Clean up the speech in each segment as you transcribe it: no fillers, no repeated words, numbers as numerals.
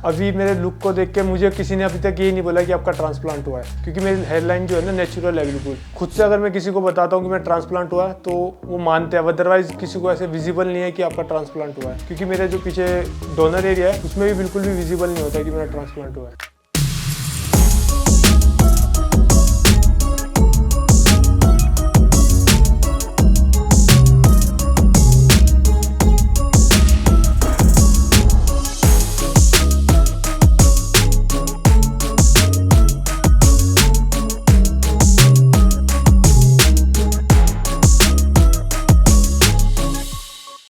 अभी मेरे लुक को देख के मुझे किसी ने अभी तक यही नहीं बोला कि आपका ट्रांसप्लांट हुआ है, क्योंकि मेरी हेयरलाइन जो है ना नेचुरल है बिल्कुल। खुद से अगर मैं किसी को बताता हूँ कि मैं ट्रांसप्लांट हुआ है तो वो मानते हैं, अदरवाइज किसी को ऐसे विजिबल नहीं है कि आपका ट्रांसप्लांट हुआ है, क्योंकि मेरे जो पीछे डोनर एरिया है उसमें भी बिल्कुल भी विजिबल नहीं होता कि मेरा ट्रांसप्लांट हुआ है।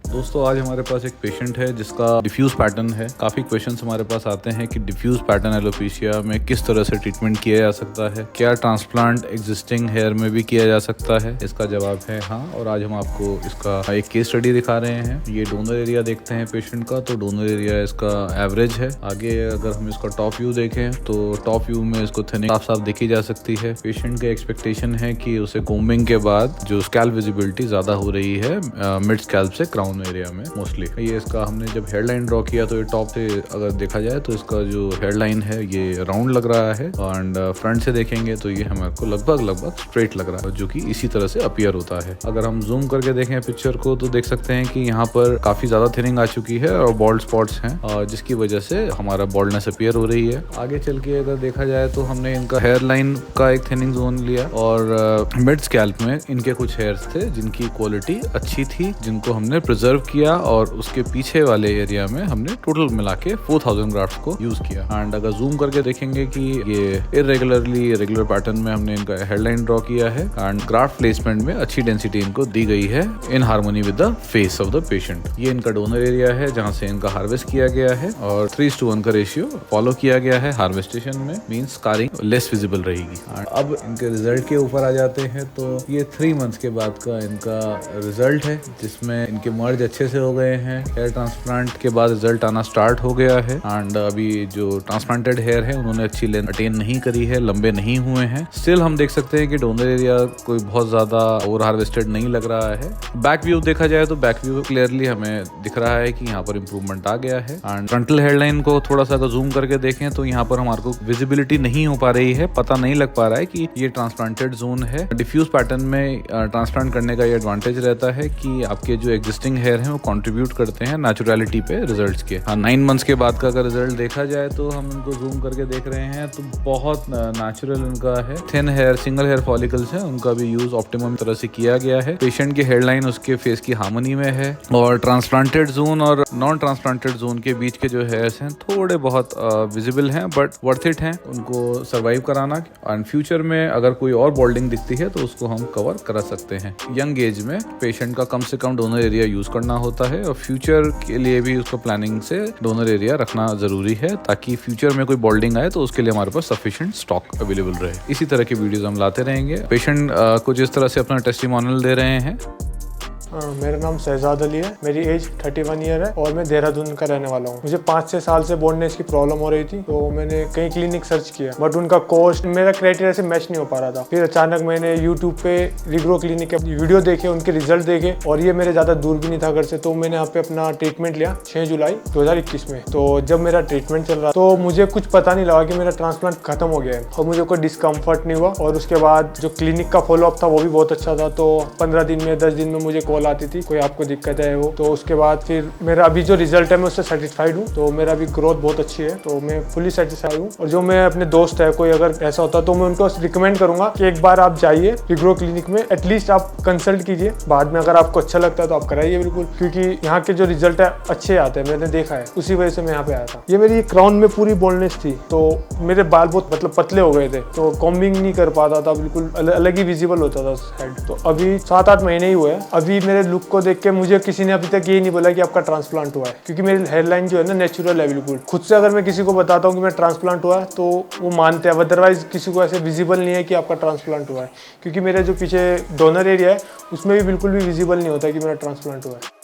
दोस्तों आज हमारे पास एक पेशेंट है जिसका डिफ्यूज पैटर्न है। काफ़ी क्वेश्चंस हमारे पास आते हैं कि डिफ्यूज पैटर्न एलोपेशिया में किस तरह से ट्रीटमेंट किया जा सकता है, क्या ट्रांसप्लांट एग्जिस्टिंग हेयर में भी किया जा सकता है। इसका जवाब है हाँ, और आज हम आपको इसका एक केस स्टडी दिखा रहे हैं। ये डोनर एरिया देखते हैं पेशेंट का, तो डोनर एरिया इसका एवरेज है। आगे अगर हम इसका टॉप व्यू देखें तो टॉप व्यू में इसको थिनिंग साफ साफ देखी जा सकती है। पेशेंट का एक्सपेक्टेशन है कि उसे कोम्बिंग के बाद जो स्कैल्प विजिबिलिटी ज्यादा हो रही है मिड स्कैल्प से क्राउन एरिया में मोस्टली। ये इसका हमने जब हेयरलाइन ड्रॉ किया तो ये टॉप से अगर देखा जाए तो इसका जो हेयरलाइन है ये राउंड लग रहा है, एंड फ्रंट से देखेंगे तो ये हमारे को लगभग स्ट्रेट लग रहा है, जो कि इसी तरह से अपीयर होता है। अगर हम जूम करके देखें पिक्चर को तो देख सकते हैं कि यहाँ पर काफी ज्यादा थिनिंग आ चुकी है और बॉल्ड स्पॉट्स हैं, जिसकी वजह से हमारा बॉल्डनेस अपीयर हो रही है। आगे चल के अगर देखा जाए तो हमने इनका हेयरलाइन का एक थिनिंग जोन लिया और मिड स्कैल्प में इनके कुछ हेयर्स थे जिनकी क्वालिटी अच्छी थी, जिनको हमने प्रिजर्व किया और उसके पीछे वाले एरिया में हमने टोटल मिला के 4000 ग्राफ्ट को यूज किया। एंड अगर जूम करके देखेंगे कि ये रेगुलर पैटर्न में हमने इनका हेयरलाइन ड्रॉ किया है एंड ग्राफ्ट प्लेसमेंट में अच्छी डेंसिटी इनको दी गई है in harmony with the face of the patient. ये इनका डोनर एरिया है जहाँ से इनका हार्वेस्ट किया गया है और 3:1 का रेशियो फॉलो किया गया है हार्वेस्टेशन में, मीन्स स्कारिंग लेस विजिबल रहेगी। अब इनके रिजल्ट के ऊपर आ जाते हैं तो ये 3 मंथ्स के बाद का इनका रिजल्ट है, जिसमें इनके मर्ज अच्छे से हो गए हैं। हेयर ट्रांसप्लांट के बाद रिजल्ट आना स्टार्ट हो गया है एंड अभी जो ट्रांसप्लांटेड हेयर है उन्होंने अच्छी लेंथ अटेन नहीं करी है, लंबे नहीं हुए हैं। स्टिल हम देख सकते हैं कि डोनर एरिया कोई बहुत ज्यादा ओवर हार्वेस्टेड नहीं लग रहा है। बैक व्यू देखा जाए तो बैक व्यू क्लियरली हमें दिख रहा है कि यहाँ पर इंप्रूवमेंट आ गया है। एंड फ्रंटल हेयरलाइन को थोड़ा सा अगर जूम करके देखें तो यहाँ पर हमारे को विजिबिलिटी नहीं हो पा रही है, पता नहीं लग पा रहा है कि ये ट्रांसप्लांटेड जोन है। डिफ्यूज पैटर्न में ट्रांसप्लांट करने का ये एडवांटेज रहता है कि आपके जो एग्जिस्टिंग हेयर है वो कंट्रीब्यूट करते हैं नेचुरलिटी पे रिजल्ट्स के। 9 मंथ्स के बाद का अगर रिजल्ट देखा जाए तो हम इनको जूम करके देख रहे हैं तो बहुत नेचुरल इनका है। Thin hair single hair follicles है, उनका भी यूज ऑप्टिमम तरह से किया गया है। पेशेंट की हेयरलाइन उसके फेस की हार्मनी में है और ट्रांसप्लांटेड जोन और नॉन ट्रांसप्लांटेड जोन के बीच के जो हेयर्स हैं थोड़े बहुत विजिबल हैं, बट वर्थ इट हैं उनको सर्वाइव कराना। एंड फ्यूचर में अगर कोई और बॉल्डिंग दिखती है तो उसको हम कवर करा सकते हैं। यंग एज में पेशेंट का कम से कम डोनर एरिया यूज करना होता है और फ्यूचर के लिए भी उसको प्लानिंग से डोनर एरिया रखना जरूरी है, ताकि फ्यूचर में कोई बॉल्डिंग आए तो उसके लिए हमारे पास सफिशिएंट स्टॉक अवेलेबल रहे। इसी तरह की वीडियोस हम लाते रहेंगे। पेशेंट को जिस तरह से अपना टेस्टिमोनियल दे रहे हैं। मेरा नाम शहजाद अली है, मेरी एज 31 ईयर है और मैं देहरादून का रहने वाला हूँ। मुझे 5-6 साल से बॉल्डनेस की प्रॉब्लम हो रही थी, तो मैंने कई क्लिनिक सर्च किया बट उनका कॉस्ट मेरा क्राइटेरिया से मैच नहीं हो पा रहा था। फिर अचानक मैंने यूट्यूब पे रिग्रो क्लिनिक के वीडियो देखे, उनके रिजल्ट देखे और ये मेरे ज़्यादा दूर भी नहीं था घर से, तो मैंने यहाँ पे अपना ट्रीटमेंट लिया 6 जुलाई 2021 में। तो जब मेरा ट्रीटमेंट चल रहा तो मुझे कुछ पता नहीं लगा कि मेरा ट्रांसप्लांट खत्म हो गया है और मुझे कोई डिस्कम्फर्ट नहीं हुआ। और उसके बाद जो क्लिनिक का फॉलोअप था वो भी बहुत अच्छा था, तो 15 दिन में 10 दिन में मुझे कॉल आती थी कोई आपको दिक्कत है वो। तो उसके बाद फिर मेरा अभी जो रिजल्ट है मैं उससे सेटिस्फाइड हूँ, तो मेरा अभी ग्रोथ बहुत अच्छी है, तो मैं फुली सेटिस्फाइड हूँ। और जो मैं अपने दोस्त है कोई अगर ऐसा होता तो मैं उनको रिकमेंड करूंगा कि एक बार आप जाइए रिग्रो क्लिनिक में, एटलीस्ट आप कंसल्ट कीजिए। बाद में अगर आपको अच्छा लगता है तो आप कराइए बिल्कुल, क्योंकि यहाँ के जो रिजल्ट है अच्छे आते हैं, मैंने देखा है, उसी वजह से मैं यहाँ पे आया था। ये मेरी क्राउन में पूरी बॉल्डनेस थी, तो मेरे बाल बहुत पतले हो गए थे, तो कॉम्बिंग नहीं कर पाता था, बिल्कुल अलग ही विजिबल होता था हेड। तो अभी 7-8 महीने ही हुए हैं। अभी मेरे लुक को देख के मुझे किसी ने अभी तक यही नहीं बोला कि आपका ट्रांसप्लांट हुआ है, क्योंकि मेरी हेयरलाइन जो है ना नेचुरल है बिल्कुल। खुद से अगर मैं किसी को बताता हूँ कि मैं ट्रांसप्लांट हुआ है तो वो मानते हैं, अदरवाइज किसी को ऐसे विजिबल नहीं है कि आपका ट्रांसप्लांट हुआ है, क्योंकि मेरे जो पीछे डोनर एरिया है उसमें भी बिल्कुल भी विजिबल नहीं होता कि मेरा ट्रांसप्लांट हुआ है।